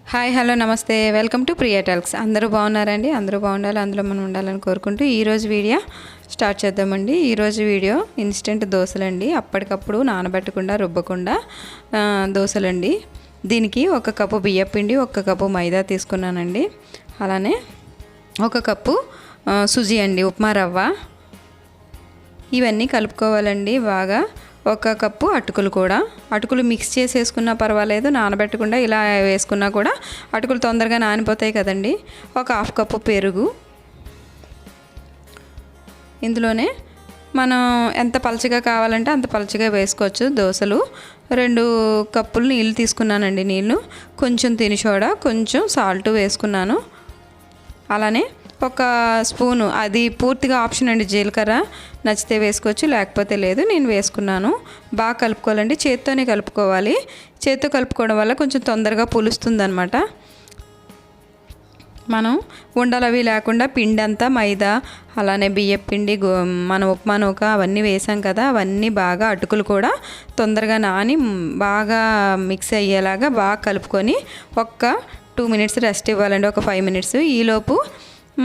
Hi hello నమస్తే welcome to Priya talks. అందరూ బాగున్నారండి? అందరూ బాగుండాలి, అందులో మనం ఉండాలని కోరుకుంటూ ఈరోజు వీడియో స్టార్ట్ చేద్దామండి. ఈరోజు వీడియో ఇన్స్టెంట్ దోశలండి, అప్పటికప్పుడు నానబెట్టకుండా రుబ్బకుండా దోశలండి. దీనికి 1 కప్పు బియ్యపిండి, 1 కప్పు మైదా తీసుకున్నానండి. అలానే 1 కప్పు సుజీ అండి, ఉప్మా రవ్వ. ఇవన్నీ కలుపుకోవాలండి బాగా. 1 కప్పు అటుకులు కూడా, అటుకులు మిక్స్ చేసేసుకున్నా పర్వాలేదు, నానబెట్టకుండా ఇలా వేసుకున్నా కూడా అటుకులు తొందరగా నానిపోతాయి కదండి. 1/2 కప్పు పెరుగు. ఇందులోనే మనం ఎంత పలచగా కావాలంటే అంత పలచగా వేసుకోవచ్చు దోశలు. 2 కప్పులు నీళ్ళు తీసుకున్నానండి. నీళ్ళు కొంచెం తిని సోడా, కొంచెం సాల్ట్ వేసుకున్నాను. అలానే 1 స్పూను, అది పూర్తిగా ఆప్షన్ అండి, జీలకర్ర నచ్చితే వేసుకోవచ్చు, లేకపోతే లేదు. నేను వేసుకున్నాను. బాగా కలుపుకోవాలండి, చేత్తోనే కలుపుకోవాలి. చేత్తో కలుపుకోవడం వల్ల కొంచెం తొందరగా పులుస్తుందన్నమాట. మనం ఉండలు అవి లేకుండా పిండి అంతా మైదా, అలానే బియ్యపిండి, మనం ఉప్మా నూక అవన్నీ వేసాం కదా, అవన్నీ బాగా అటుకులు కూడా తొందరగా నాని బాగా మిక్స్ అయ్యేలాగా బాగా కలుపుకొని 2 మినిట్స్ రెస్ట్ ఇవ్వాలండి, 5 మినిట్స్. ఈలోపు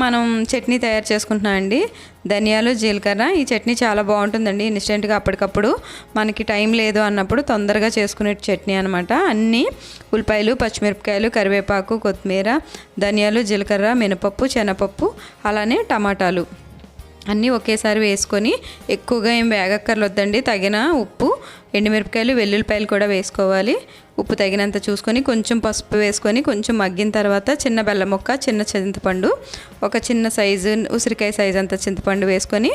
మనం చట్నీ తయారు చేసుకుంటున్నాం అండి. ధనియాలు, జీలకర్ర. ఈ చట్నీ చాలా బాగుంటుందండి, ఇన్స్టెంట్గా అప్పటికప్పుడు మనకి టైం లేదు అన్నప్పుడు తొందరగా చేసుకునే చట్నీ అనమాట. అన్నీ ఉల్లిపాయలు, పచ్చిమిరపకాయలు, కరివేపాకు, కొత్తిమీర, ధనియాలు, జీలకర్ర, మినపప్పు, శనగపప్పు, అలానే టమాటాలు అన్నీ ఒకేసారి వేసుకొని, ఎక్కువగా ఏం వేగక్కర్లొద్దండి. తగిన ఉప్పు, ఎండుమిరపకాయలు, వెల్లుల్లిపాయలు కూడా వేసుకోవాలి. ఉప్పు తగినంత చూసుకొని, కొంచెం పసుపు వేసుకొని, కొంచెం మగ్గిన తర్వాత చిన్న బెల్లం ముక్క, చిన్న చింతపండు, ఒక చిన్న సైజు ఉసిరికాయ సైజు అంత చింతపండు వేసుకొని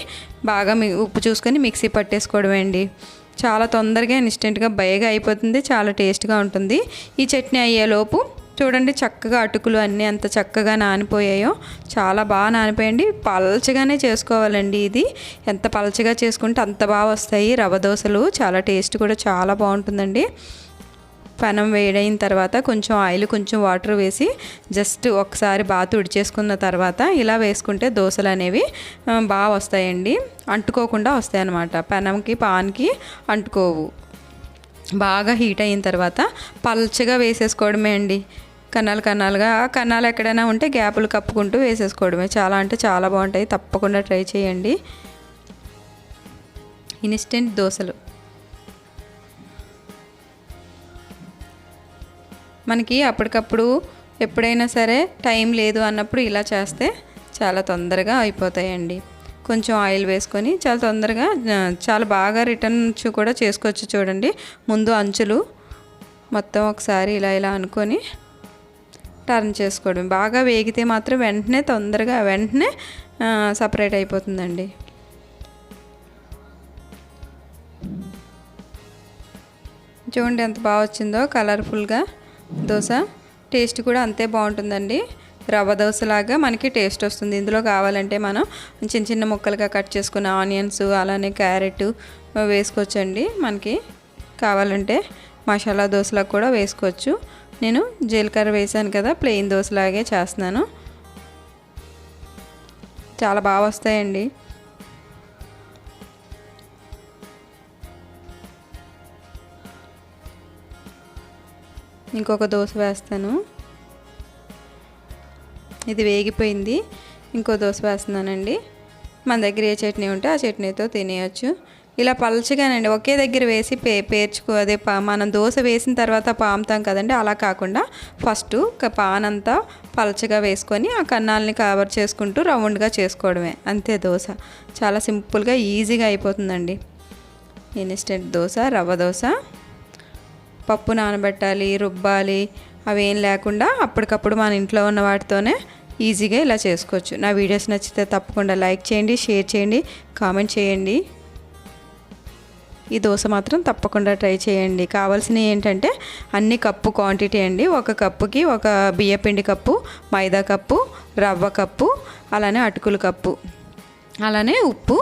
బాగా ఉప్పు చూసుకొని మిక్సీ పట్టేసుకోవడమే అండి. చాలా తొందరగా ఇన్స్టెంట్గా బయగా అయిపోతుంది, చాలా టేస్ట్గా ఉంటుంది. ఈ చట్నీ అయ్యేలోపు చూడండి, చక్కగా అటుకులు అన్నీ ఎంత చక్కగా నానిపోయాయో, చాలా బాగా నానిపోయండి. పలచగానే చేసుకోవాలండి. ఇది ఎంత పలచగా చేసుకుంటే అంత బాగా వస్తాయి రవ్వ దోశలు. చాలా టేస్ట్ కూడా చాలా బాగుంటుందండి. పెనం వేడైన తర్వాత కొంచెం ఆయిల్, కొంచెం వాటర్ వేసి జస్ట్ ఒకసారి బాగా తుడిచేసుకున్న తర్వాత ఇలా వేసుకుంటే దోశలు అనేవి బాగా వస్తాయండి, అంటుకోకుండా వస్తాయి అన్నమాట. పెనంకి పాన్కి అంటుకోవు. బాగా హీట్ అయిన తర్వాత పల్చగా వేసేసుకోవడమే అండి, కన్నాలుగా. కన్నాలు ఎక్కడైనా ఉంటే గ్యాపులు కప్పుకుంటూ వేసేసుకోవడమే. చాలా అంటే చాలా బాగుంటాయి, తప్పకుండా ట్రై చేయండి. ఇన్స్టెంట్ దోశలు మనకి అప్పటికప్పుడు ఎప్పుడైనా సరే టైం లేదు అన్నప్పుడు ఇలా చేస్తే చాలా తొందరగా అయిపోతాయండి. కొంచెం ఆయిల్ వేసుకొని చాలా తొందరగా, చాలా బాగా రిటర్న్ కూడా చేసుకోవచ్చు. చూడండి, ముందు అంచులు మొత్తం ఒకసారి ఇలా అనుకొని టర్న్ చేసుకోవడం. బాగా వేగితే మాత్రం వెంటనే సపరేట్ అయిపోతుందండి. చూడండి ఎంత బాగా వచ్చిందో కలర్ఫుల్గా దోశ. టేస్ట్ కూడా అంతే బాగుంటుందండి, రవ్వ దోశలాగా మనకి టేస్ట్ వస్తుంది. ఇందులో కావాలంటే మనం చిన్న ముక్కలుగా కట్ చేసుకున్న ఆనియన్స్, అలానే క్యారెట్ వేసుకోవచ్చండి. మనకి కావాలంటే మసాలా దోశలా కూడా వేసుకోవచ్చు. నేను జీలకర్ర వేసాను కదా, ప్లెయిన్ దోశలాగే చేస్తున్నాను. చాలా బాగా వస్తాయండి. ఇంకొక దోశ వేస్తాను. ఇది వేగిపోయింది. ఇంకో దోశ వేస్తున్నానండి. మన దగ్గర ఏ చట్నీ ఉంటే ఆ చట్నీతో తినేయచ్చు. ఇలా పలచగానండి, ఒకే దగ్గర వేసి అదే మనం దోశ వేసిన తర్వాత పాముతాం కదండి, అలా కాకుండా ఫస్ట్ పాన్ అంతా పలచగా వేసుకొని ఆ కన్నాల్ని కవర్ చేసుకుంటూ రౌండ్గా చేసుకోవడమే, అంతే దోశ. చాలా సింపుల్గా ఈజీగా అయిపోతుందండి ఇన్స్టెంట్ దోశ, రవ్వ దోశ. పప్పు నానబెట్టాలి, రుబ్బాలి అవేం లేకుండా అప్పటికప్పుడు మన ఇంట్లో ఉన్న వాటితోనే ఈజీగా ఇలా చేసుకోవచ్చు. నా వీడియోస్ నచ్చితే తప్పకుండా లైక్ చేయండి, షేర్ చేయండి, కామెంట్ చేయండి. ఈ దోశ మాత్రం తప్పకుండా ట్రై చేయండి. కావాల్సినవి ఏంటంటే అన్ని కప్పు క్వాంటిటీ అండి. 1 కప్పుకి 1 బియ్యపిండి కప్పు, మైదా కప్పు, రవ్వ కప్పు, అలానే అటుకులు కప్పు, అలానే ఉప్పు,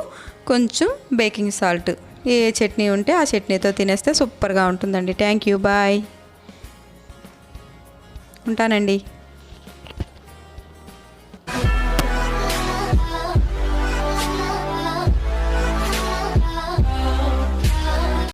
కొంచెం బేకింగ్ సాల్ట్. ఏ చట్నీ ఉంటే ఆ చట్నీతో తినేస్తే సూపర్గా ఉంటుందండి. థ్యాంక్ యూ, బాయ్, ఉంటానండి.